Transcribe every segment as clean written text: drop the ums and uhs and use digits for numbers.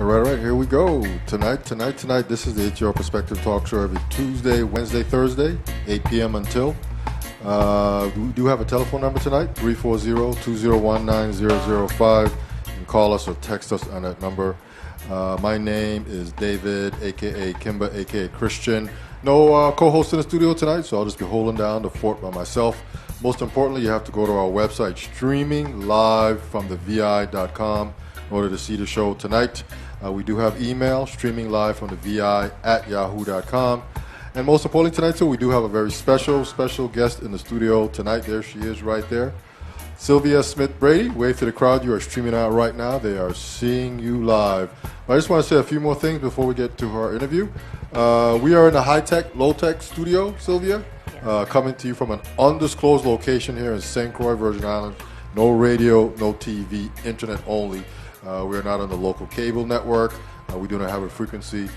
All right, here we go. Tonight. This is the It's Your Perspective Talk Show every Tuesday, Wednesday, Thursday, 8 p.m. until. We do have a telephone number tonight, 340-201-9005. You can call us or text us on that number. My name is David, a.k.a. Kimba, a.k.a. Christian. No co-host in the studio tonight, so I'll just be holding down the fort by myself. Most importantly, you have to go to our website, streaming live from the vi.com, in order to see the show tonight. We do have email, streaming live from the vi@yahoo.com. And most importantly tonight, too, we do have a very special guest in the studio tonight. There she is right there. Sylvia Smith Brady, wave to the crowd. You are streaming out right now. They are seeing you live. But I just want to say a few more things before we get to our interview. We are in a high-tech, low-tech studio, Sylvia, coming to you from an undisclosed location here in St. Croix, Virgin Islands. No radio, no TV, internet only. We are not on the local cable network. We do not have a frequency.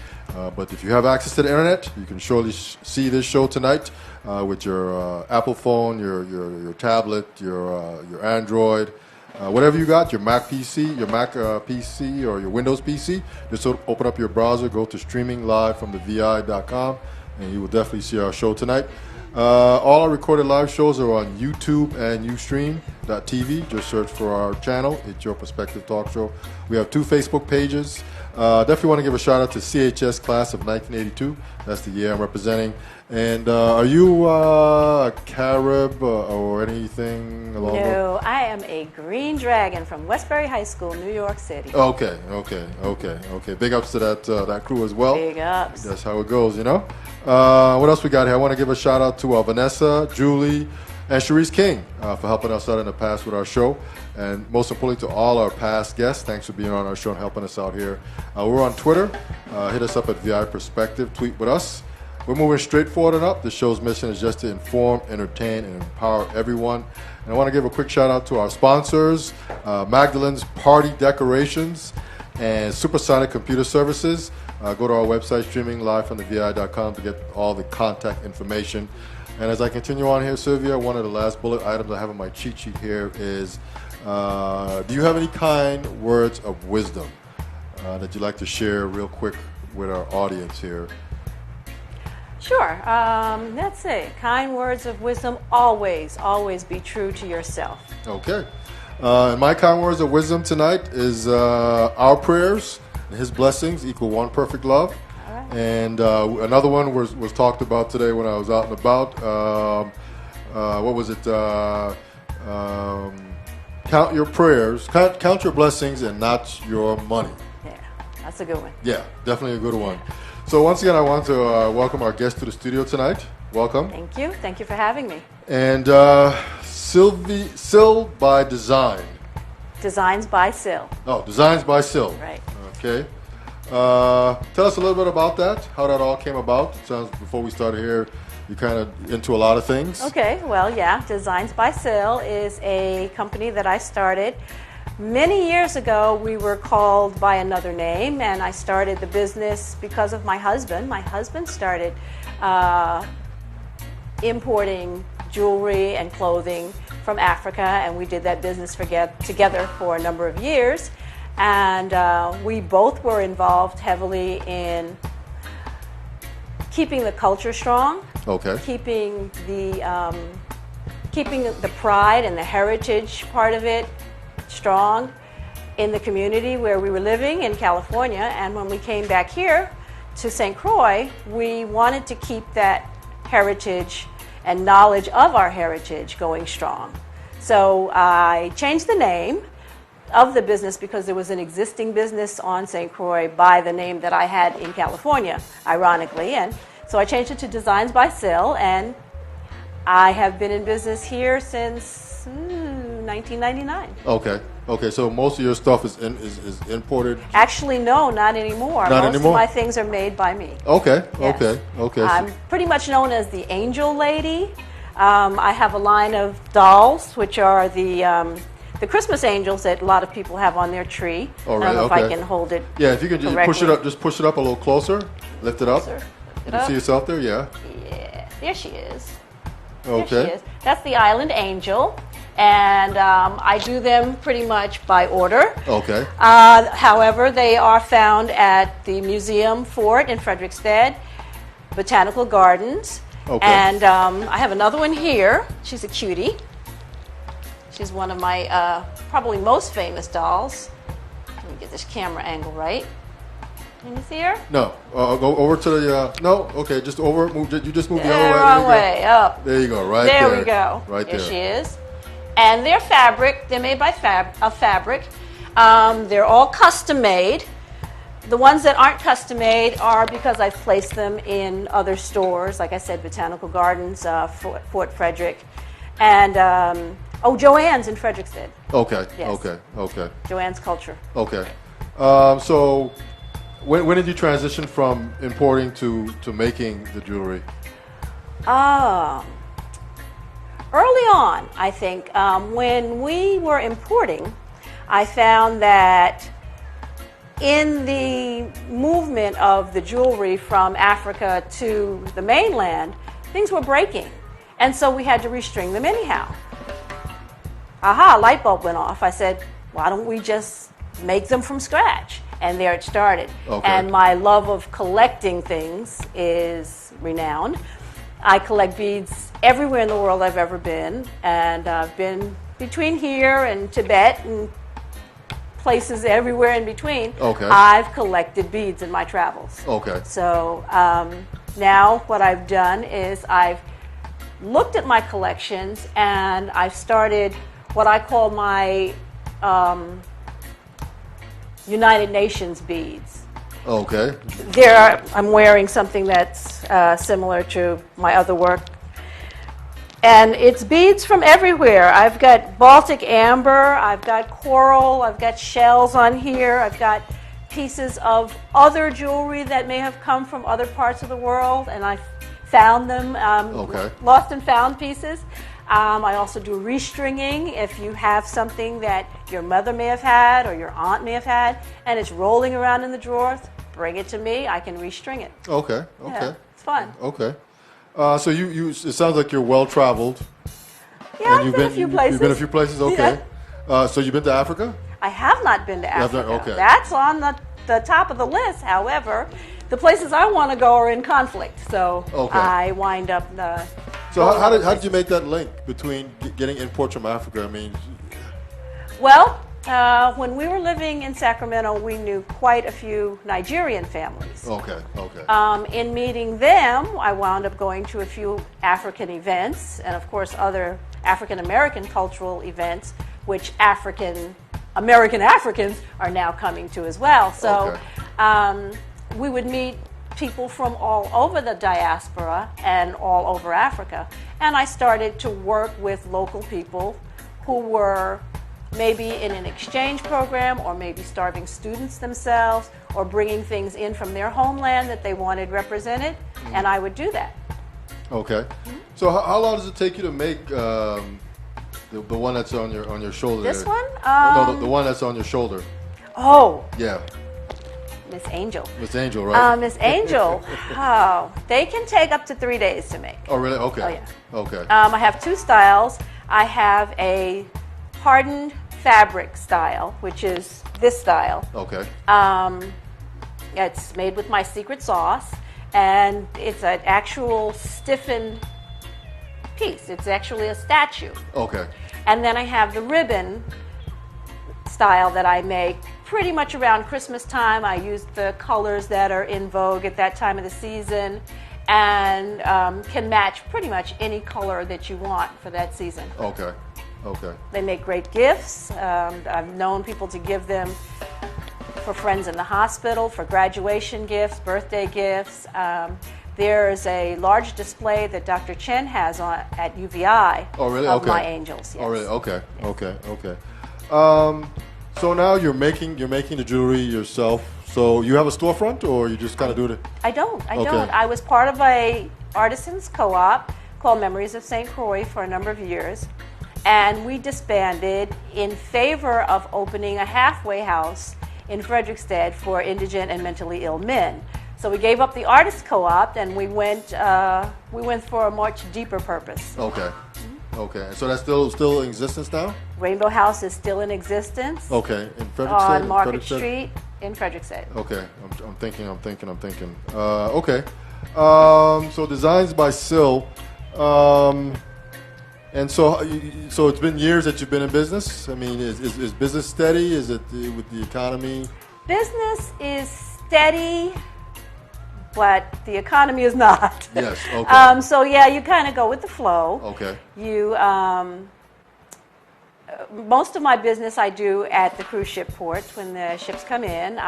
But if you have access to the internet, you can surely see this show tonight with your Apple phone, your tablet, your Android, whatever you got, your Mac PC, or your Windows PC. Just open up your browser, go to streaming live from the vi.com, and you will definitely see our show tonight. All our recorded live shows are on YouTube and Ustream.tv. Just search for our channel, It's Your Perspective Talk Show. We have 2 Facebook pages. Definitely want to give a shout out to CHS class of 1982. That's the year I'm representing. And are you a Carib or anything along those? No, I am a Green Dragon from Westbury High School, New York City. Okay. Big ups to that crew as well. Big ups. That's how it goes, you know. What else we got here? I want to give a shout out to Vanessa, Julie, and Sharice King for helping us out in the past with our show. And most importantly, to all our past guests, thanks for being on our show and helping us out here. We're on Twitter. Hit us up at VI Perspective. Tweet with us. We're moving straight forward and up. The show's mission is just to inform, entertain, and empower everyone. And I want to give a quick shout out to our sponsors, Magdalene's Party Decorations and Supersonic Computer Services. Go to our website, streaming live from the vi.com, to get all the contact information. And as I continue on here, Sylvia, one of the last bullet items I have on my cheat sheet here is, do you have any kind words of wisdom that you'd like to share real quick with our audience here? Sure. Let's see. Kind words of wisdom, always be true to yourself. Okay. And my kind words of wisdom tonight is our prayers and His blessings equal one perfect love. All right. And another one was talked about today when I was out and about. What was it? Count your prayers, count your blessings, and not your money. Yeah, that's a good one. Yeah, definitely a good one. So once again, I want to welcome our guest to the studio tonight. Welcome. Thank you. Thank you for having me. And Syl by Design. Designs by Syl. Oh, Designs by Syl. Right. Okay. Tell us a little bit about that, how that all came about. It sounds, before we started here, you're kind of into a lot of things. Okay, well, yeah. Designs by Syl is a company that I started. Many years ago, we were called by another name, and I started the business because of my husband. My husband started importing jewelry and clothing from Africa, and we did that business together for a number of years. And we both were involved heavily in keeping the culture strong, keeping the pride and the heritage part of it strong in the community where we were living in California. And when we came back here to St. Croix, we wanted to keep that heritage and knowledge of our heritage going strong. So I changed the name of the business because there was an existing business on St. Croix by the name that I had in California, ironically. And so I changed it to Designs by Syl, and I have been in business here since 1999. Okay. So most of your stuff is imported. Actually, no, not anymore. Most of my things are made by me. Okay. Yes. I'm pretty much known as the Angel Lady. I have a line of dolls, which are the Christmas angels that a lot of people have on their tree. All right, I don't know if I can hold it. Yeah, if you can just push it up a little closer, lift it up. You can see yourself there. Yeah. Yeah, there she is. Okay. There she is. That's the Island Angel. and I do them pretty much by order. Okay. However, they are found at the Museum Fort in Frederiksted, Botanical Gardens. Okay. And I have another one here. She's a cutie. She's one of my probably most famous dolls. Let me get this camera angle right. Can you see her? No. Go over to the. No. Okay. Just over. Move. You just moved the other way. Wrong way. Up. There you go. Right there. There we go. Right there. There she is. And they're fabric. They're made by fabric. They're all custom made. The ones that aren't custom made are because I've placed them in other stores. Like I said, Botanical Gardens, Fort Frederick, and Joann's in Frederiksted. Okay. Yes. Okay. Okay. Joann's Culture. Okay. So, when did you transition from importing to making the jewelry? Early on, I think, when we were importing, I found that in the movement of the jewelry from Africa to the mainland, things were breaking. And so we had to restring them anyhow. Aha, light bulb went off. I said, why don't we just make them from scratch? And there it started. Okay. And my love of collecting things is renowned. I collect beads everywhere in the world I've ever been. And I've been between here and Tibet and places everywhere in between. Okay. I've collected beads in my travels. Okay. So now what I've done is I've looked at my collections and I've started what I call my United Nations beads. Okay. I'm wearing something that's similar to my other work. And it's beads from everywhere. I've got Baltic amber, I've got coral, I've got shells on here, I've got pieces of other jewelry that may have come from other parts of the world, and I found them, lost and found pieces. I also do restringing. If you have something that your mother may have had or your aunt may have had, and it's rolling around in the drawers, bring it to me. I can restring it. Okay. Okay. Yeah, it's fun. Okay. So you it sounds like you're well traveled. Yeah, I've been a few places. You've been a few places. Okay. Yeah. So you've been to Africa? I have not been to Africa. Okay. That's on the top of the list. However, the places I want to go are in conflict, so I wind up. So how did you make that link between getting imports from Africa? I mean, well, when we were living in Sacramento, we knew quite a few Nigerian families. Okay. Okay. In meeting them, I wound up going to a few African events, and of course other African American cultural events, which American Africans are now coming to as well. So we would meet people from all over the diaspora and all over Africa. And I started to work with local people who were maybe in an exchange program or maybe starving students themselves or bringing things in from their homeland that they wanted represented, and I would do that. Okay. So how long does it take you to make the one that's on your shoulder? This there? one? No, the one that's on your shoulder. Oh. Yeah. Miss Angel. Miss Angel, right? Miss Angel. They can take up to 3 days to make. Oh, really? Okay. Oh, yeah. Okay. I have two styles. I have a hardened fabric style, which is this style. Okay. It's made with my secret sauce, and it's an actual stiffened piece. It's actually a statue. Okay. And then I have the ribbon style that I make pretty much around Christmas time. I use the colors that are in vogue at that time of the season and can match pretty much any color that you want for that season. Okay. Okay. They make great gifts. I've known people to give them for friends in the hospital, for graduation gifts, birthday gifts. There's a large display that Dr. Chen has at UVI of my angels. Yes. Oh, really? Okay. Yes. Okay. Okay. So now you're making the jewelry yourself. So you have a storefront, or you just kind of do it? I don't. I was part of a artisans co-op called Memories of St. Croix for a number of years, and we disbanded in favor of opening a halfway house in Frederiksted for indigent and mentally ill men. So we gave up the artist co-op, and we went for a much deeper purpose. Okay. Okay. And so that's still in existence now? Rainbow House is still in existence. Okay. In Fredericksburg? On Market Street in Fredericksburg. Okay. I'm thinking. Okay. So designs by Syl. And so it's been years that you've been in business. I mean, is business steady? Is it with the economy? Business is steady, but the economy is not. Yes. Okay. So yeah, you kind of go with the flow. Okay. You most of my business I do at the cruise ship ports when the ships come in.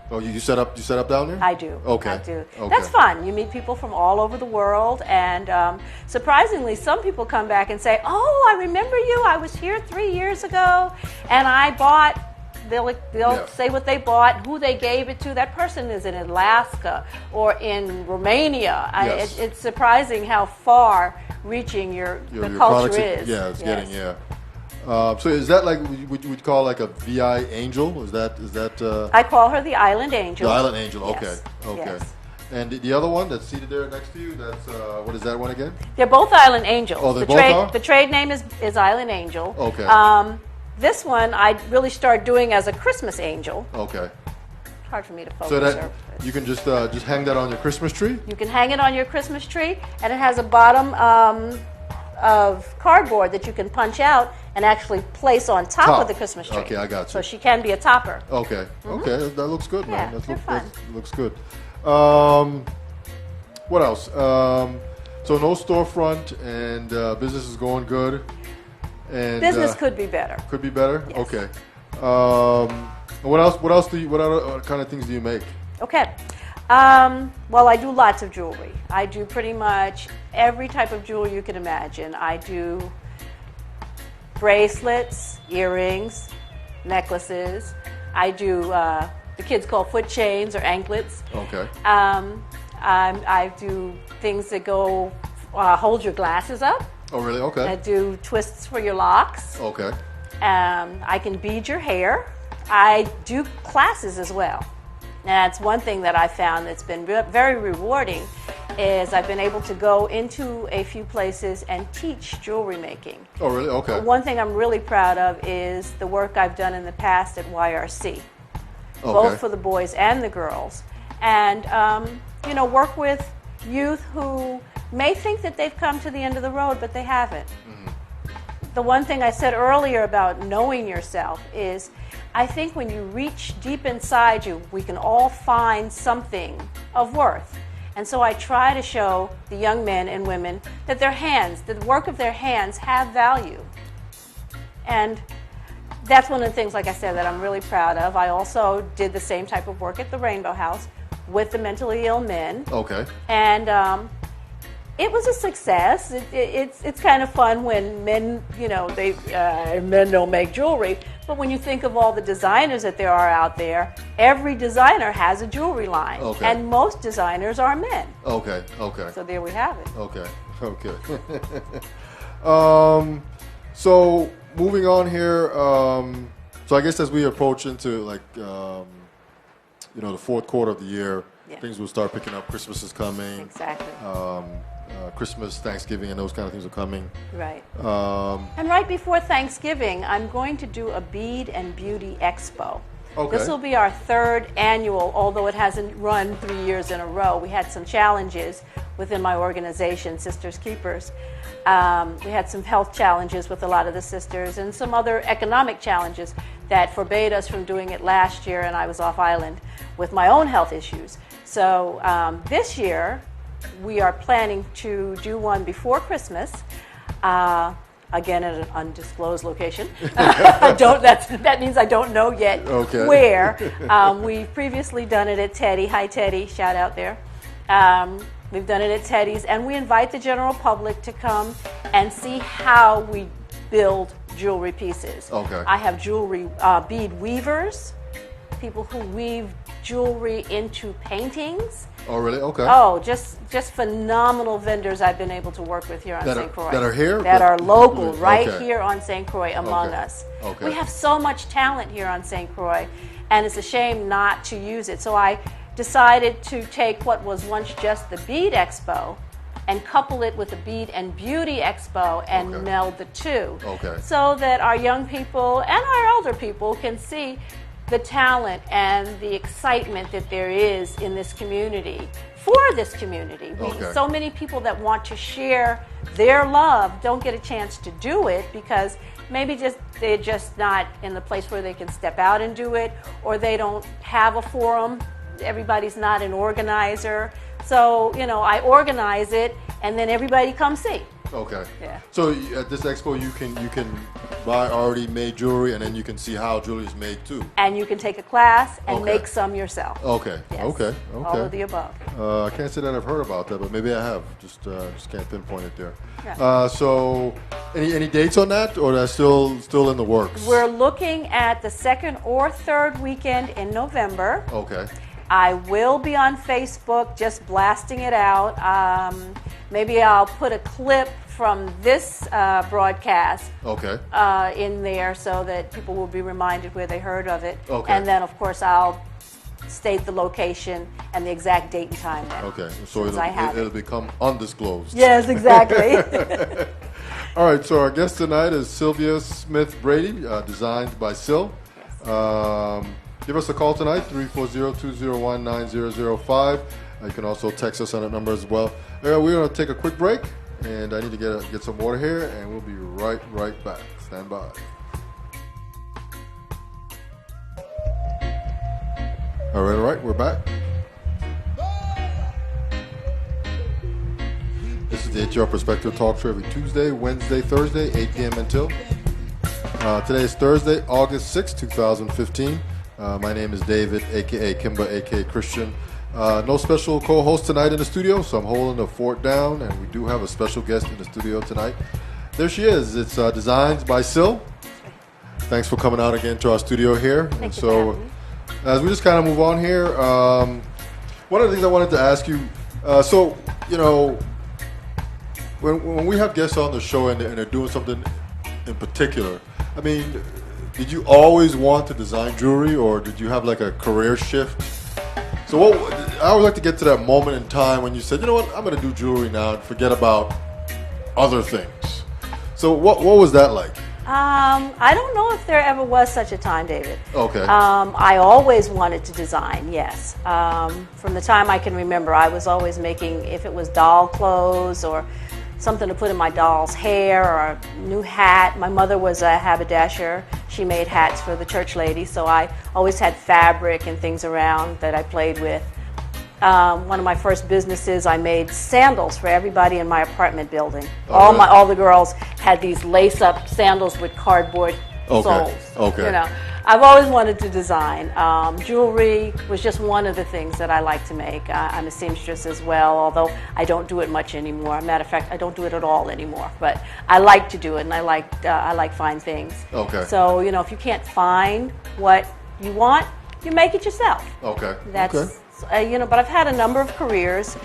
You set up down there? I do. Okay. I do. Okay. That's fun. You meet people from all over the world, and surprisingly, some people come back and say, "Oh, I remember you. I was here 3 years ago, and I bought." They'll say what they bought, who they gave it to. That person is in Alaska or in Romania. Yes. It's surprising how far-reaching the culture is. Yeah, it's getting. Yeah. So is that like what you would call like a VI angel? Is that? I call her the Island Angel. The Island Angel. Okay. Yes. Okay. Yes. And the other one that's seated there next to you, that's what is that one again? They're both Island Angels. Oh, they both are? The trade name is Island Angel. Okay. This one I really started doing as a Christmas angel. Okay. It's hard for me to focus. So that you can just hang that on your Christmas tree? You can hang it on your Christmas tree, and it has a bottom of cardboard that you can punch out and actually place on top of the Christmas tree. Okay, I got you. So she can be a topper. Okay. Okay, that looks good, man. Yeah, they're fun. That looks good. What else? So no storefront, and business is going good. And Business could be better. Could be better. Yes. Okay. What else? What other kind of things do you make? Okay. Well, I do lots of jewelry. I do pretty much every type of jewelry you can imagine. I do bracelets, earrings, necklaces. I do the kids call foot chains or anklets. Okay. I do things that go hold your glasses up. Oh, really? Okay. I do twists for your locks. Okay. I can bead your hair. I do classes as well. And that's one thing that I found that's been very rewarding is I've been able to go into a few places and teach jewelry making. Oh, really? Okay. One thing I'm really proud of is the work I've done in the past at YRC, Okay. both for the boys and the girls. And, work with youth who may think that they've come to the end of the road, but they haven't. Mm-hmm. The one thing I said earlier about knowing yourself is I think when you reach deep inside you, we can all find something of worth. And so I try to show the young men and women that the work of their hands have value. And that's one of the things, like I said, that I'm really proud of. I also did the same type of work at the Rainbow House with the mentally ill men. Okay. And it was a success. It's kind of fun when men, men don't make jewelry, but when you think of all the designers that there are out there, every designer has a jewelry line, okay. And most designers are men. Okay. Okay. So there we have it. Okay. Okay. So moving on here. So I guess as we approach into the fourth quarter of the year, Yeah. things will start picking up. Christmas is coming. Exactly. Christmas, Thanksgiving, and those kind of things are coming. Right. And right before Thanksgiving, I'm going to do a Bead and Beauty Expo. Okay. This will be our third annual, although it hasn't run 3 years in a row. We had some challenges within my organization, Sisters Keepers. We had some health challenges with a lot of the sisters and some other economic challenges that forbade us from doing it last year, and I was off island with my own health issues. So this year, we are planning to do one before Christmas, again at an undisclosed location. That means I don't know yet where. We've previously done it at Teddy. Hi, Teddy. Shout out there. We've done it at Teddy's, and we invite the general public to come and see how we build jewelry pieces. Okay. I have jewelry bead weavers, people who weave jewelry into paintings. Oh, really? Okay. Oh, just phenomenal vendors I've been able to work with here on St. Croix. That are here? That are local, right Okay. here on St. Croix among us. Okay. We have so much talent here on St. Croix, and it's a shame not to use it. So I decided to take what was once just the Bead Expo and couple it with a Bead and Beauty Expo and meld the two. Okay. So that our young people and our elder people can see the talent and the excitement that there is in this community, for this community. So many people that want to share their love don't get a chance to do it because maybe they're just not in the place where they can step out and do it, or they don't have a forum. Everybody's not an organizer. So, I organize it and then everybody comes see. Okay. Yeah. So at this expo, you can buy already made jewelry, and then you can see how jewelry is made too. And you can take a class and make some yourself. Okay. Yes. Okay. All of the above. I can't say that I've heard about that, but maybe I have. Just can't pinpoint it there. Yeah. So, any dates on that, or that's still in the works? We're looking at the second or third weekend in November. Okay. I will be on Facebook just blasting it out. Maybe I'll put a clip from this broadcast in there so that people will be reminded where they heard of it. Okay. And then, of course, I'll state the location and the exact date and time then. Okay. So it'll become undisclosed. Yes, exactly. All right. So our guest tonight is Sylvia Smith Brady, designed by Syl. Yes. Give us a call tonight, 340-201-9005. You can also text us on that number as well. We're going to take a quick break, and I need to get some water here, and we'll be right back. Stand by. All right, we're back. This is the HR Perspective Talk Show every Tuesday, Wednesday, Thursday, 8 p.m. until. Today is Thursday, August 6, 2015. My name is David, a.k.a. Kimba, a.k.a. Christian. No special co-host tonight in the studio, so I'm holding the fort down, and we do have a special guest in the studio tonight. There she is. It's designed by Syl. Thanks for coming out again to our studio here. Thank you for having me. As we just kind of move on here, one of the things I wanted to ask you, when we have guests on the show and they're doing something in particular, I mean, did you always want to design jewelry, or did you have like a career shift? So I would like to get to that moment in time when you said, you know what, I'm going to do jewelry now and forget about other things. So what was that like? I don't know if there ever was such a time, David. Okay. I always wanted to design, yes. From the time I can remember, I was always making, if it was doll clothes or something to put in my doll's hair or a new hat. My mother was a haberdasher. She made hats for the church ladies, so I always had fabric and things around that I played with. One of my first businesses, I made sandals for everybody in my apartment building. All the girls had these lace-up sandals with cardboard soles. Okay. I've always wanted to design. Jewelry was just one of the things that I like to make. I'm a seamstress as well, although I don't do it much anymore. Matter of fact, I don't do it at all anymore. But I like to do it, and I like fine things. Okay. So if you can't find what you want, you make it yourself. Okay. But I've had a number of careers.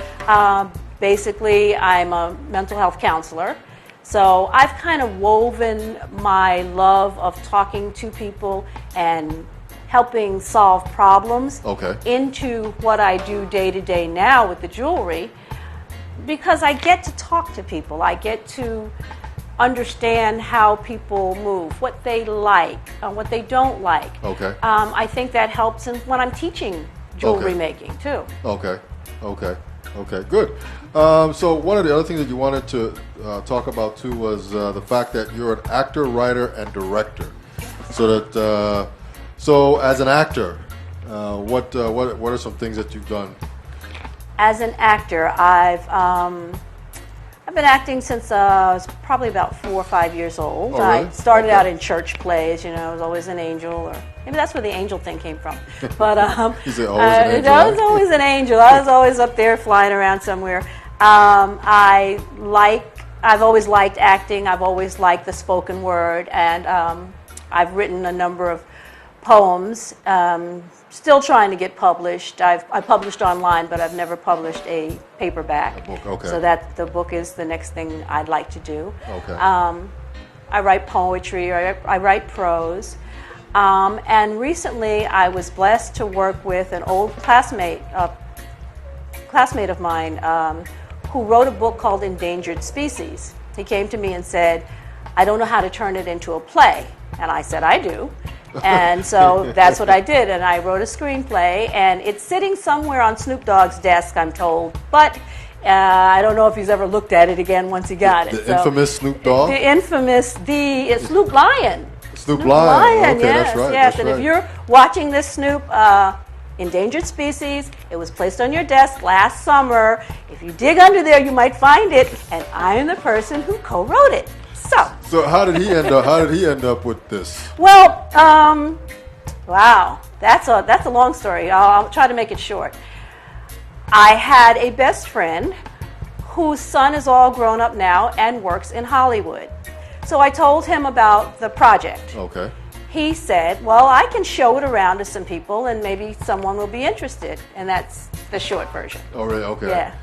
Basically, I'm a mental health counselor. So I've kind of woven my love of talking to people and helping solve problems into what I do day to day now with the jewelry, because I get to talk to people. I get to understand how people move, what they like, what they don't like. Okay. I think that helps when I'm teaching jewelry making too. Okay, good. So one of the other things that you wanted to talk about too was the fact that you're an actor, writer, and director. So as an actor, what are some things that you've done? As an actor, I've been acting since I was probably about 4 or 5 years old. Oh, really? I started out in church plays. I was always an angel, or maybe that's where the angel thing came from. But I was always an angel. I was always up there flying around somewhere. I've always liked acting. I've always liked the spoken word, and I've written a number of poems. Still trying to get published. I published online, but I've never published a paperback. A book, okay. So the book is the next thing I'd like to do. Okay. I write poetry, or I write prose. And recently I was blessed to work with an old classmate of mine who wrote a book called Endangered Species. He came to me and said, I don't know how to turn it into a play. And I said, I do. And so that's what I did. And I wrote a screenplay, and it's sitting somewhere on Snoop Dogg's desk, I'm told. But I don't know if he's ever looked at it again once he got it. The infamous Snoop Dogg? The infamous, Snoop Lion. Snoop Lion. Okay, yes, that's right. Yes, that's and right. if you're watching this, Snoop, Endangered Species, it was placed on your desk last summer. If you dig under there, you might find it, and I am the person who co-wrote it. So how did he end up? How did he end up with this? Well, wow, that's a long story. I'll try to make it short. I had a best friend whose son is all grown up now and works in Hollywood. So I told him about the project. Okay. He said, well, I can show it around to some people and maybe someone will be interested. And that's the short version. Oh, really? Okay. Yeah.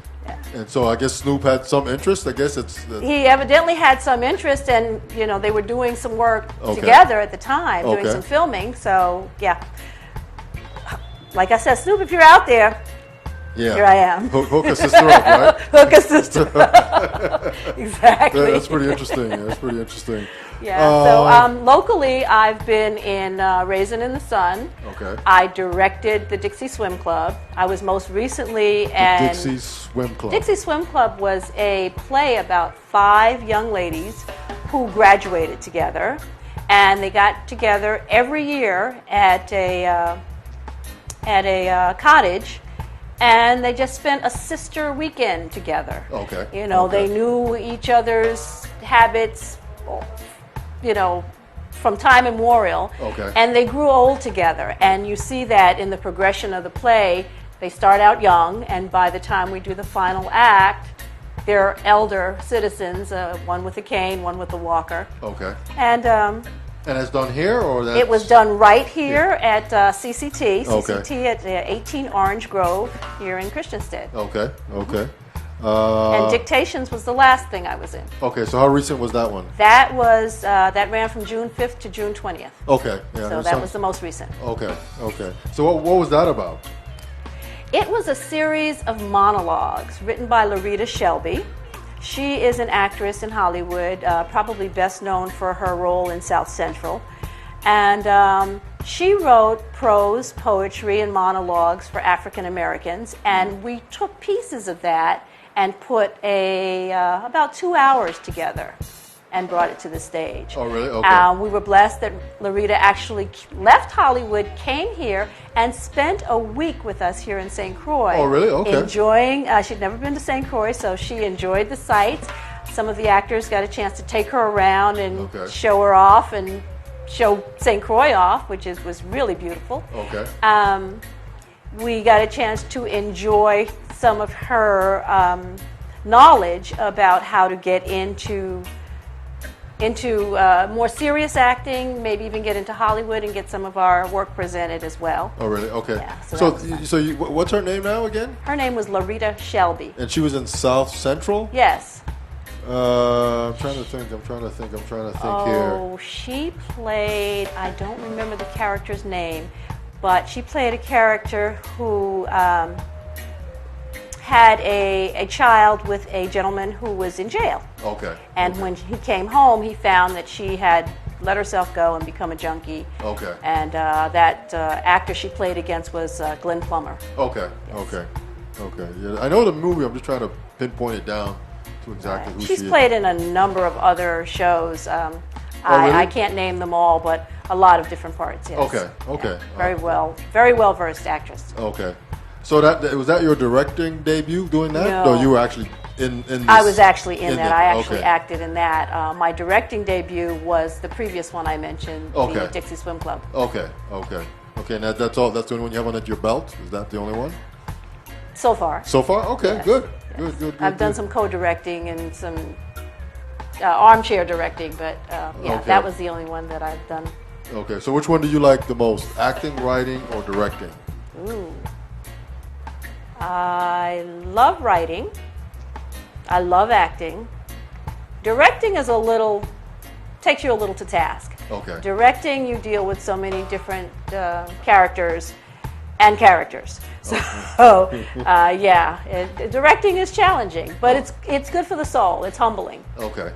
And so I guess Snoop had some interest. I guess He evidently had some interest, and they were doing some work Okay. together at the time, doing Okay. some filming. So yeah, like I said, Snoop, if you're out there, Yeah. here I am. Hook a sister up, right? Hook a sister up. Exactly. That's pretty interesting. That's pretty interesting. Yeah. So locally, I've been in Raisin in the Sun. Okay. I directed the Dixie Swim Club. I was most recently The Dixie Swim Club. Dixie Swim Club was a play about 5 young ladies who graduated together, and they got together every year at a cottage, and they just spent a sister weekend together. Okay. They knew each other's habits, from time immemorial. Okay. And they grew old together. And you see that in the progression of the play. They start out young, and by the time we do the final act, they're elder citizens, one with a cane, one with a walker. Okay. And it's done here, or that? it was done right here at CCT, Okay. at 18 Orange Grove here in Christiansted. Okay. Okay. And Dictations was the last thing I was in. Okay. So how recent was that one? That ran from June 5th to June 20th. Okay. Yeah. So that was the most recent. Okay. Okay. So what was that about? It was a series of monologues written by Larita Shelby. She is an actress in Hollywood, probably best known for her role in South Central. And she wrote prose, poetry, and monologues for African Americans. And we took pieces of that and put about 2 hours together and brought it to the stage. Oh, really? Okay. We were blessed that Larita actually left Hollywood, came here, and spent a week with us here in St. Croix. Oh, really? Okay. Enjoying, she'd never been to St. Croix, so she enjoyed the sights. Some of the actors got a chance to take her around and Okay. show her off and show St. Croix off, which was really beautiful. Okay. We got a chance to enjoy some of her knowledge about how to get into more serious acting, maybe even get into Hollywood and get some of our work presented as well. Oh, really? Okay. Yeah, so that was fun. What's her name now again? Her name was Larita Shelby. And she was in South Central? Yes. I'm trying to think here. Oh, she played, I don't remember the character's name, but she played a character who had a child with a gentleman who was in jail. Okay. And when he came home, he found that she had let herself go and become a junkie. Okay. And that actor she played against was Glenn Plummer. Okay. Yes. Okay. Okay. Yeah, I know the movie. I'm just trying to pinpoint it down to exactly who she is. She's played in a number of other shows. Really? I can't name them all, but a lot of different parts. Yes. Okay. Okay. Yeah. Very well versed actress. Okay. So was that your directing debut doing that? No. Or you were actually in this? I was actually in that. it. I actually Okay. acted in that. My directing debut was the previous one I mentioned, Okay. the Dixie Swim Club. Okay. Okay. Okay. Now that's all. That's the only one you have under your belt. Is that the only one So far. so far? Okay. Yes. Good. Yes. Good. I've done some co-directing and some armchair directing, but yeah, Okay. that was the only one that I've done. Okay. So which one do you like the most? Acting, writing, or directing? Ooh. I love writing. I love acting. Directing takes you a little to task. Okay. Directing, you deal with so many different characters. So, directing is challenging, but it's good for the soul. It's humbling. Okay.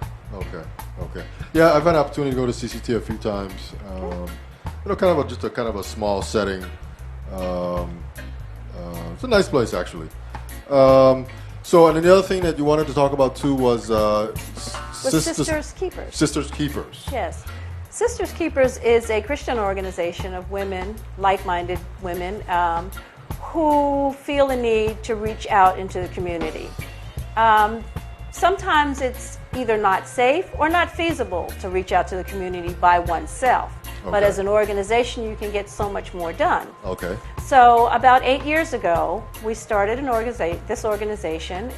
Yeah, I've had an opportunity to go to CCT a few times. Just a kind of a small setting. It's a nice place, actually. And then the other thing that you wanted to talk about too was Sisters Keepers. Sisters Keepers. Yes. Sisters Keepers is a Christian organization of women, like-minded women, who feel a need to reach out into the community. Sometimes it's either not safe or not feasible to reach out to the community by oneself. Okay. But as an organization, you can get so much more done. Okay. So about 8 years ago, we started this organization.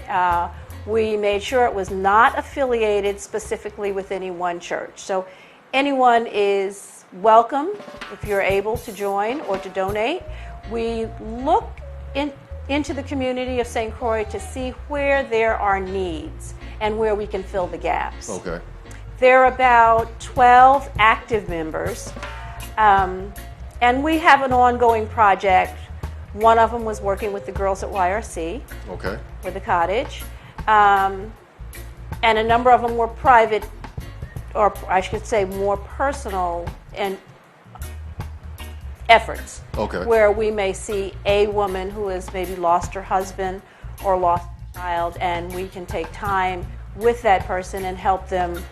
We made sure it was not affiliated specifically with any one church. So anyone is welcome if you're able to join or to donate. We look into the community of St. Croix to see where there are needs and where we can fill the gaps. Okay. There are about 12 active members, and we have an ongoing project. One of them was working with the girls at YRC, okay, with the cottage, and a number of them were private, or I should say more personal and efforts, okay, where we may see a woman who has maybe lost her husband or lost a child, and we can take time with that person and help them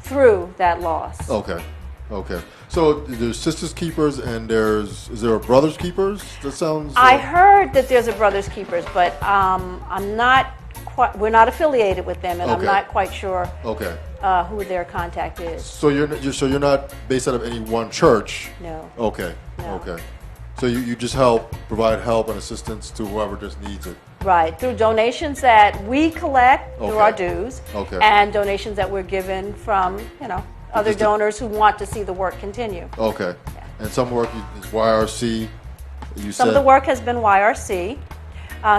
through that loss. Okay. So there's Sisters Keepers and is there a Brothers Keepers? That sounds. I heard that there's a Brothers Keepers, but I'm not quite. We're not affiliated with them, and okay. I'm not quite sure. Okay. Who their contact is. So you're not based out of any one church. No. Okay. No. Okay. So you just provide help and assistance to whoever just needs it. Right, through donations that we collect through our dues, okay, and donations that we're given from other donors who want to see the work continue. Okay. Yeah. And some work is YRC. Some of the work has been YRC.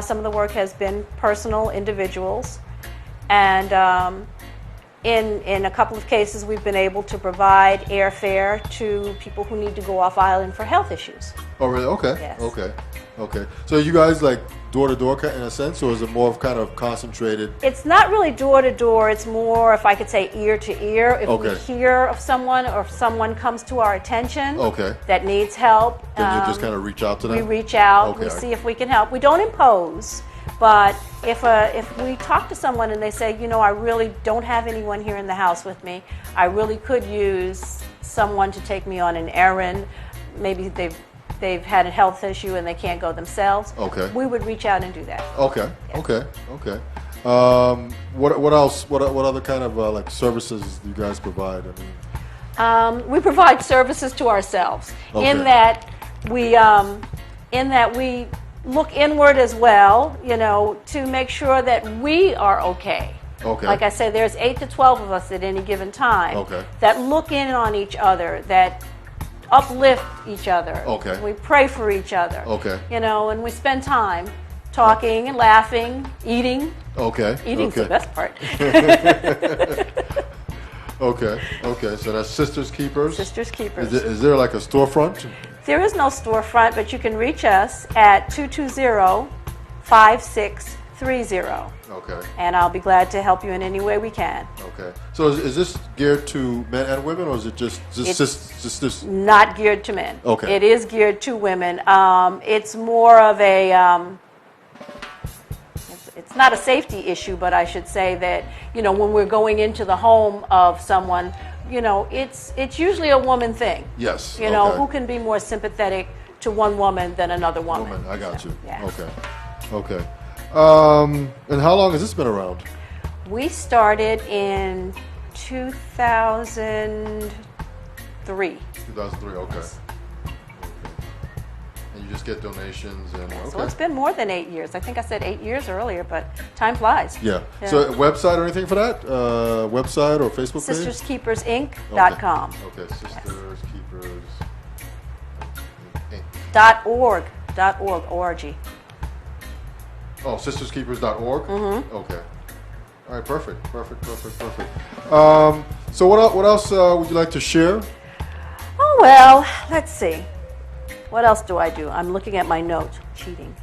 Some of the work has been personal individuals, and in a couple of cases, we've been able to provide airfare to people who need to go off island for health issues. Oh, really? Okay. Yes. Okay. So you guys like door to door in a sense, or is it more of kind of concentrated? It's not really door to door. It's more, if I could say, ear to ear. If we hear of someone, or if someone comes to our attention that needs help, then you just kind of reach out to them. We reach out. We see if we can help. We don't impose. But if we talk to someone and they say, I really don't have anyone here in the house with me, I really could use someone to take me on an errand. Maybe they've had a health issue and they can't go themselves. Okay. We would reach out and do that. Okay. Yeah. Okay. What else? What other kind of like services do you guys provide? We provide services to ourselves in that we look inward as well, to make sure that we are okay. Okay. Like I said, there's 8 to 12 of us at any given time that look in on each other, that uplift each other. Okay. We pray for each other. Okay. And we spend time talking and laughing, eating. Okay. Eating's the best part. Okay. So that's Sisters Keepers. Sisters Keepers. Is there like a storefront? There is no storefront, but you can reach us at 220-5630. Okay. And I'll be glad to help you in any way we can. Okay. So is this geared to men and women, or is it just sisters? Not geared to men. Okay. It is geared to women. It's more of a... it's not a safety issue, but I should say that, when we're going into the home of someone, it's usually a woman thing. Yes. Who can be more sympathetic to one woman than another woman. I got you. Yeah. Okay. And how long has this been around? We started in 2003. 2003, okay. Yes. And you just get donations and So it's been more than 8 years. I think I said 8 years earlier, but time flies. Yeah. So a website or anything for that? Website or Facebook page? SistersKeepersInc.com. Okay. Sisters Keepers Inc. .org. O-R-G. Oh, sisterskeepers.org? Mm-hmm. Okay. All right, perfect. So what else would you like to share? Oh, well, let's see. What else do I do? I'm looking at my notes. Cheating.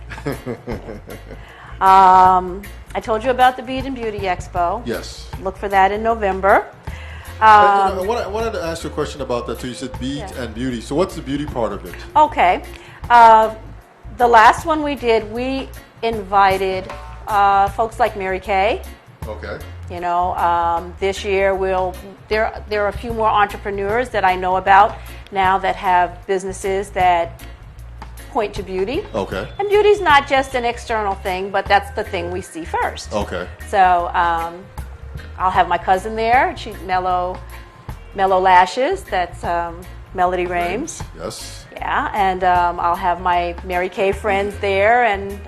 I told you about the Bead and Beauty Expo. Yes. Look for that in November. I wanted to ask you a question about that too. You said beads and beauty. So what's the beauty part of it? Okay. The last one we did, we invited folks like Mary Kay. Okay. You know, this year there are a few more entrepreneurs that I know about now that have businesses that point to beauty. Okay. And beauty's not just an external thing, but that's the thing we see first. Okay. So I'll have my cousin there. She's Mellow Lashes. That's Melody Rames. Yes. Yeah, and I'll have my Mary Kay friends there and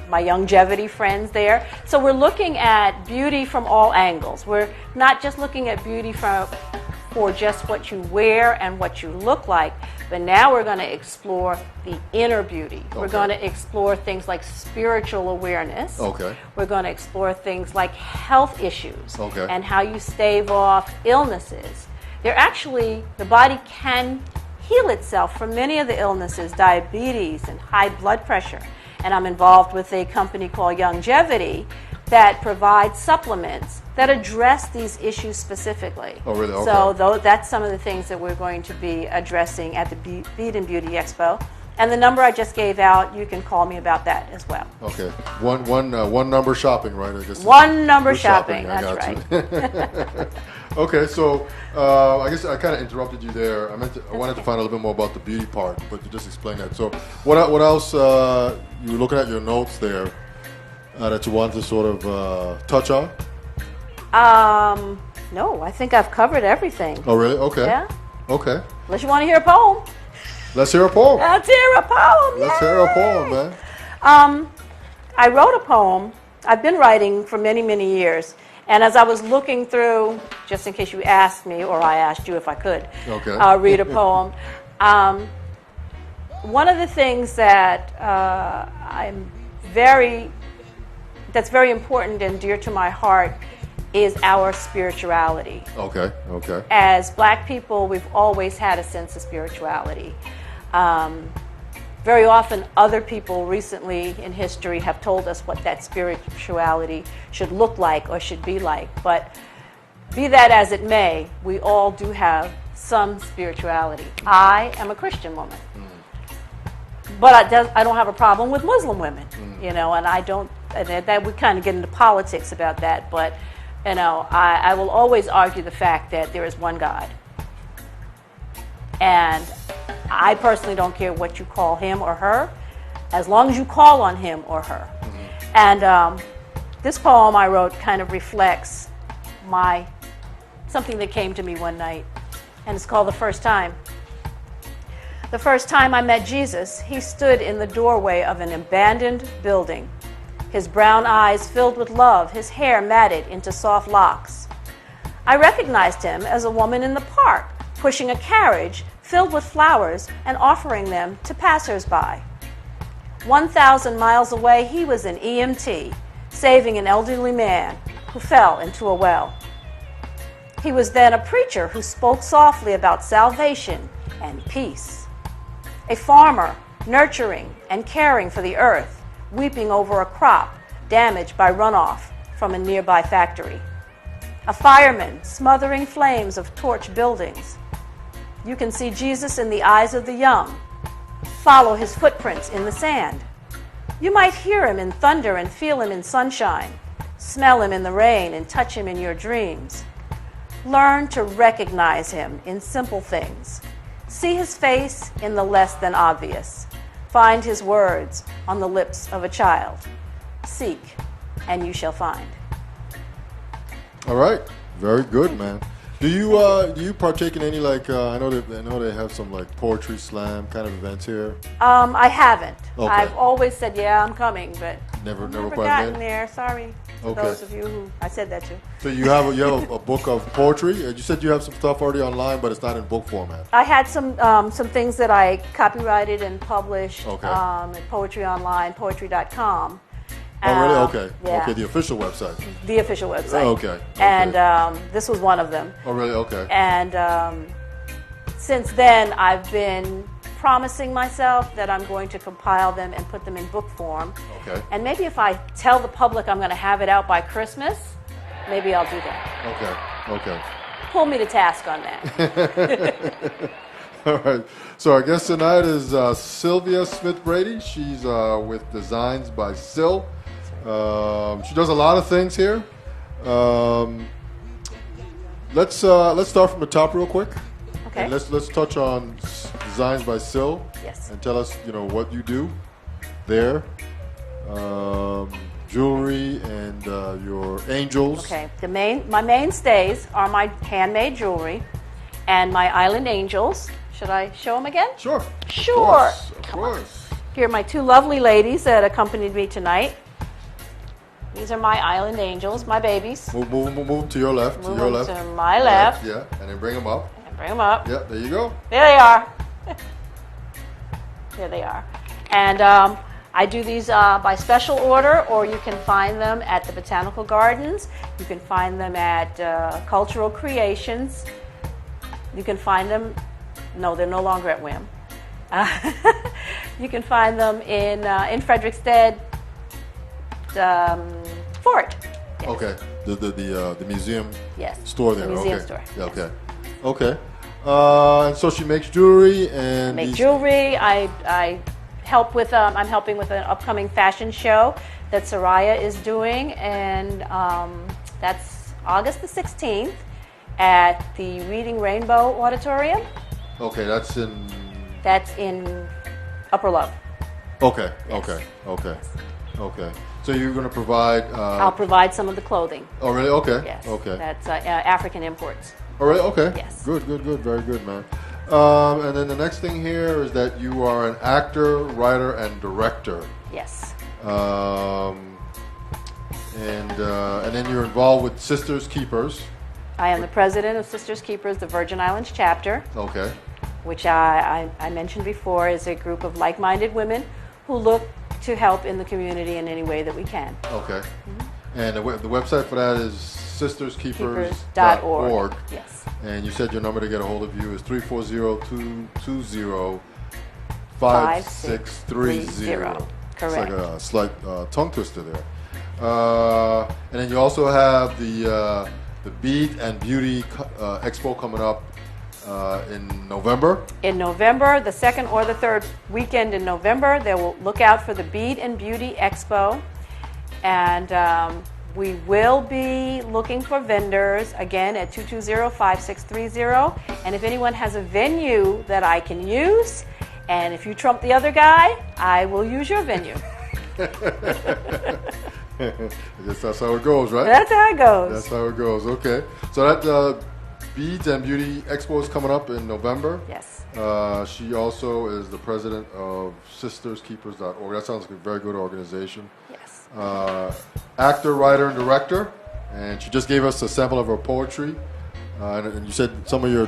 my longevity friends there. So we're looking at beauty from all angles. We're not just looking at beauty for just what you wear and what you look like, but now we're going to explore the inner beauty. Okay. We're going to explore things like spiritual awareness. Okay. We're going to explore things like health issues. Okay. And how you stave off illnesses. The body can heal itself from many of the illnesses, diabetes and high blood pressure. And I'm involved with a company called Longevity that provides supplements that address these issues specifically. Oh, really? Okay. So that's some of the things that we're going to be addressing at the Bead and Beauty Expo. And the number I just gave out, you can call me about that as well. Okay. One number shopping, right? I guess one number shopping. That's right. Okay, so I guess I kind of interrupted you there. I wanted to find a little bit more about the beauty part, but you just explained that. So what else? You were looking at your notes there that you wanted to sort of touch on. No, I think I've covered everything. Oh, really? Okay. Yeah. Okay. Unless you want to hear a poem. Let's hear a poem. Let's hear a poem. Let's hear a poem, man. I wrote a poem. I've been writing for many, many years. And as I was looking through, just in case you asked me, or I asked you if I could read a poem, one of the things that that's very important and dear to my heart is our spirituality. Okay. As Black people, we've always had a sense of spirituality. Very often, other people recently in history have told us what that spirituality should look like or should be like. But be that as it may, we all do have some spirituality. I am a Christian woman. But I don't have a problem with Muslim women, you know, and I don't, and that we kind of get into politics about that, but, you know, I will always argue the fact that there is one God. And I personally don't care what you call him or her, as long as you call on him or her. And this poem I wrote kind of reflects something that came to me one night, and it's called The First Time. The first time I met Jesus, he stood in the doorway of an abandoned building, his brown eyes filled with love, his hair matted into soft locks. I recognized him as a woman in the park, pushing a carriage filled with flowers and offering them to passers-by. 1,000 miles away, he was an EMT, saving an elderly man who fell into a well. He was then a preacher who spoke softly about salvation and peace. A farmer, nurturing and caring for the earth, weeping over a crop damaged by runoff from a nearby factory. A fireman smothering flames of torch buildings. You can see Jesus in the eyes of the young. Follow his footprints in the sand. You might hear him in thunder and feel him in sunshine. Smell him in the rain and touch him in your dreams. Learn to recognize him in simple things. See his face in the less than obvious. Find his words on the lips of a child. Seek, and you shall find. All right, very good, man. Do you partake in any I know they have some like poetry slam kind of events here? I haven't. Okay. I've always said Yeah, I'm coming, but never quite gotten there. Sorry. For those of you who I said that to. So you have a book of poetry. You said you have some stuff already online, but it's not in book format. I had some things that I copyrighted and published at Poetry Online, poetry.com. Oh, really? Okay. Yeah. Okay, the official website. The official website. Okay. And this was one of them. Oh, really? Okay. And since then, I've been promising myself that I'm going to compile them and put them in book form. Okay. And maybe if I tell the public I'm going to have it out by Christmas, maybe I'll do that. Okay. Pull me to task on that. All right. So our guest tonight is Sylvia Smith Brady. She's with Designs by Syl. She does a lot of things here. Let's start from the top real quick. Okay. And let's touch on Designs by Syl. Yes. And tell us, what you do there. Jewelry and your angels. Okay. My mainstays are my handmade jewelry and my island angels. Should I show them again? Sure. Sure. Of course. Here are my two lovely ladies that accompanied me tonight. These are my island angels, my babies. Move to your left. Move to your them left. to my left. Yeah, and then bring them up. And bring them up. Yeah, there you go. There they are. There they are. And I do these by special order, or you can find them at the Botanical Gardens. You can find them at Cultural Creations. You can find them, no, they're no longer at Whim. You can find them in Frederiksted, Fort. Yes. Okay, the museum Yes. store there. The museum okay. store. Yeah, Yes. okay. And so she makes jewelry and Make jewelry. I help with. I'm helping with an upcoming fashion show that Soraya is doing, and that's August the 16th at the Reading Rainbow Auditorium. Okay, that's in. That's in Upper Love. Okay. Yes. Okay. So you're going to provide. I'll provide some of the clothing. Oh, really? Okay. Yes. Okay. That's African imports. All right. Okay. Yes. Good. Very good, man. And then the next thing here is that you are an actor, writer, and director. Yes. And then you're involved with Sisters Keepers. I am the president of Sisters Keepers, the Virgin Islands chapter, Okay. which I mentioned before is a group of like-minded women who look to help in the community in any way that we can. Okay. And the website for that is sisterskeepers.org. Keepers.org. Yes. And you said your number to get a hold of you is 340-220-5630. Correct. It's like a slight tongue twister there. And then you also have the Bead and Beauty Expo coming up in November. In November, the second or the third weekend in November, they will look out for the Bead and Beauty Expo. And we will be looking for vendors, again, at 220-5630. And if anyone has a venue that I can use, and if you trump the other guy, I will use your venue. I guess that's how it goes, right? That's how it goes. That's how it goes. Okay. So that Beads and Beauty Expo is coming up in November. Yes. She also is the president of sisterskeepers.org. That sounds like a very good organization. Yes. Actor, writer, and director. And she just gave us a sample of her poetry. And you said some of your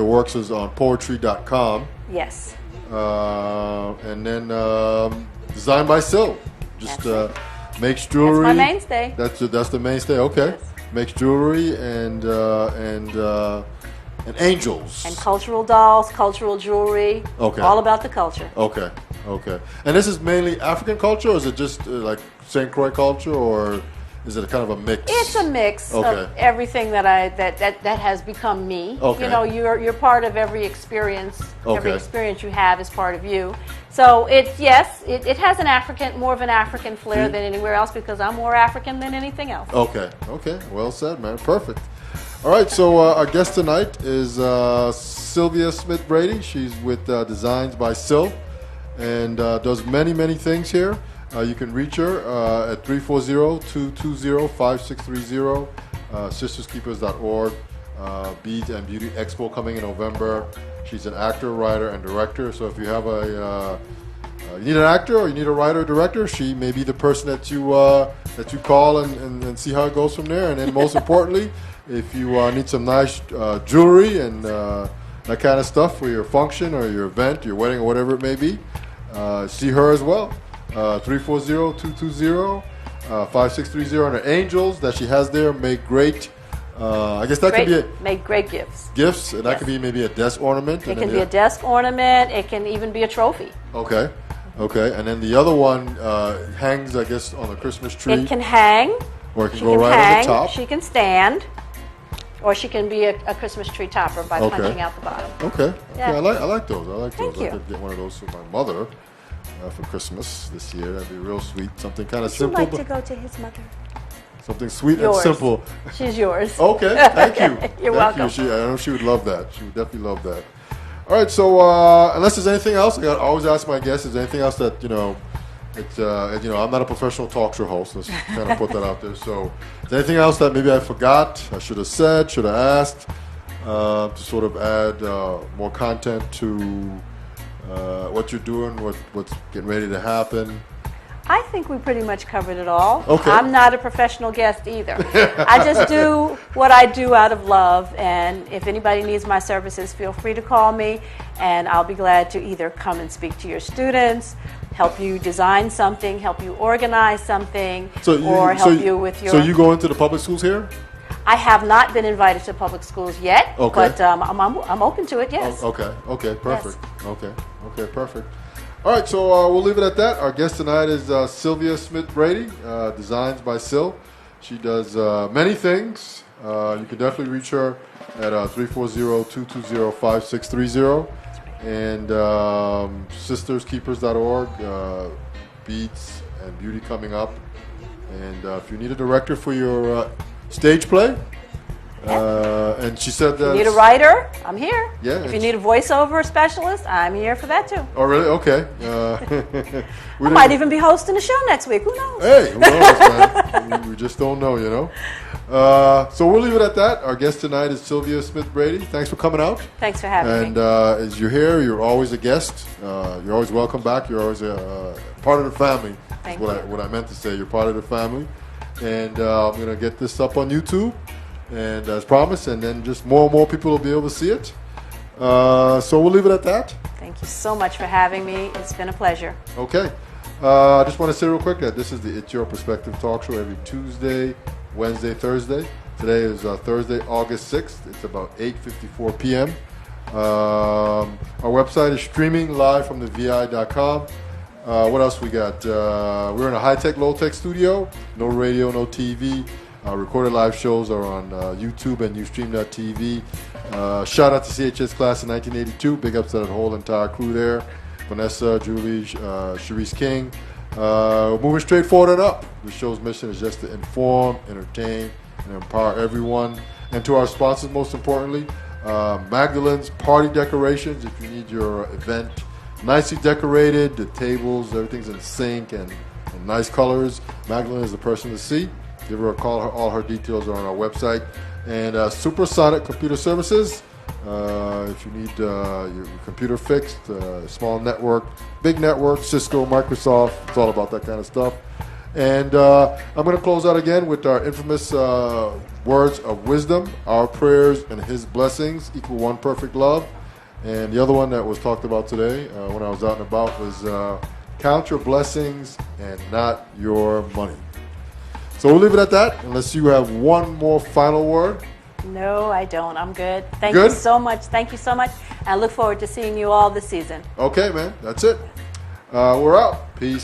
works is on poetry.com. Yes. And then designed by Syl. Just makes jewelry. That's my mainstay. That's the mainstay. Okay. Yes. Makes jewelry and angels. And cultural dolls, cultural jewelry. Okay. All about the culture. Okay. And this is mainly African culture, or is it just like St. Croix culture, or is it a kind of a mix? It's a mix of everything that has become me. Okay. You're part of every experience. Okay. Every experience you have is part of you. So it has more of an African flair than anywhere else because I'm more African than anything else. Okay. Well said, man. Perfect. All right, so our guest tonight is Sylvia Smith Brady. She's with Designs by Syl and does many things here. You can reach her at 340-220-5630, sisterskeepers.org, Beads and Beauty Expo coming in November. She's an actor, writer, and director. So if you have you need an actor or you need a writer or director, she may be the person that you call and see how it goes from there. And then most importantly, if you need some nice jewelry and that kind of stuff for your function or your event, your wedding or whatever it may be, see her as well. 340-220-5630. And her angels that she has there make great I guess that could be make great gifts. Gifts, and that Yes. could be maybe a desk ornament. It can be a desk ornament. It can even be a trophy. Okay, okay. And then the other one hangs, I guess, on the Christmas tree. It can hang. Or it can She go can right hang. on the top. She can stand. Or she can be a Christmas tree topper by Okay. punching out the bottom. Okay. Yeah. I like those. I like Thank those. I you. could get one of those for my mother for Christmas this year. That'd be real sweet. Something kind of Would you simple, like to but go to his mother? something sweet Yours. and simple. She's yours. Okay, thank you. You're Thank welcome. You. I know she would love that. She would definitely love that. All right, so unless there's anything else, I always ask my guests, is there anything else that, it's, I'm not a professional talk show host. Let's kind of put that out there. So is there anything else that maybe I forgot, I should have said, should have asked, to sort of add more content to what you're doing, what's getting ready to happen? I think we pretty much covered it all. Okay. I'm not a professional guest either. I just do what I do out of love, and if anybody needs my services, feel free to call me, and I'll be glad to either come and speak to your students, help you design something, help you organize something, or help you with your... So you go into the public schools here? I have not been invited to public schools yet, Okay. but I'm open to it, yes. Okay, perfect. Okay, perfect. All right, so we'll leave it at that. Our guest tonight is Sylvia Smith-Brady, Designs by Syl. She does many things. You can definitely reach her at 340-220-5630 and sisterskeepers.org, beads and beauty coming up. And if you need a director for your stage play, and she said that... If you need a writer, I'm here. Yeah, If you need a voiceover specialist, I'm here for that too. Oh, really? Okay. I might even be hosting a show next week. Who knows? Hey, who knows, man? we just don't know, So we'll leave it at that. Our guest tonight is Sylvia Smith-Brady. Thanks for coming out. Thanks for having And me. as you're here, you're always a guest. You're always welcome back. You're always a part of the family. Thank That's you. what I meant to say. You're part of the family. And I'm going to get this up on YouTube, and as promised, and then just more and more people will be able to see it. So we'll leave it at that. Thank you so much for having me. It's been a pleasure. Okay. I just want to say real quick that this is the It's Your Perspective talk show every Tuesday, Wednesday, Thursday. Today is Thursday, August 6th. It's about 8:54 p.m. Our website is streaming live from the vi.com. What else we got? We're in a high-tech, low-tech studio. No radio, no TV. Recorded live shows are on YouTube and Ustream.tv. Shout out to CHS class of 1982. Big ups to that whole entire crew there. Vanessa, Julie, Sharice King. Moving straight forward and up. The show's mission is just to inform, entertain, and empower everyone. And to our sponsors, most importantly, Magdalene's Party Decorations. If you need your event nicely decorated, the tables, everything's in sync and nice colors, Magdalene is the person to see. Give her a call. All her details are on our website. And Supersonic Computer Services. If you need your computer fixed, small network, big network, Cisco, Microsoft, it's all about that kind of stuff. And I'm going to close out again with our infamous words of wisdom. Our prayers and His blessings equal one perfect love. And the other one that was talked about today when I was out and about was count your blessings and not your money. So we'll leave it at that, unless you have one more final word. No, I don't. I'm good. Thank Good? you so much. Thank you so much. I look forward to seeing you all this season. Okay, man. That's it. We're out. Peace.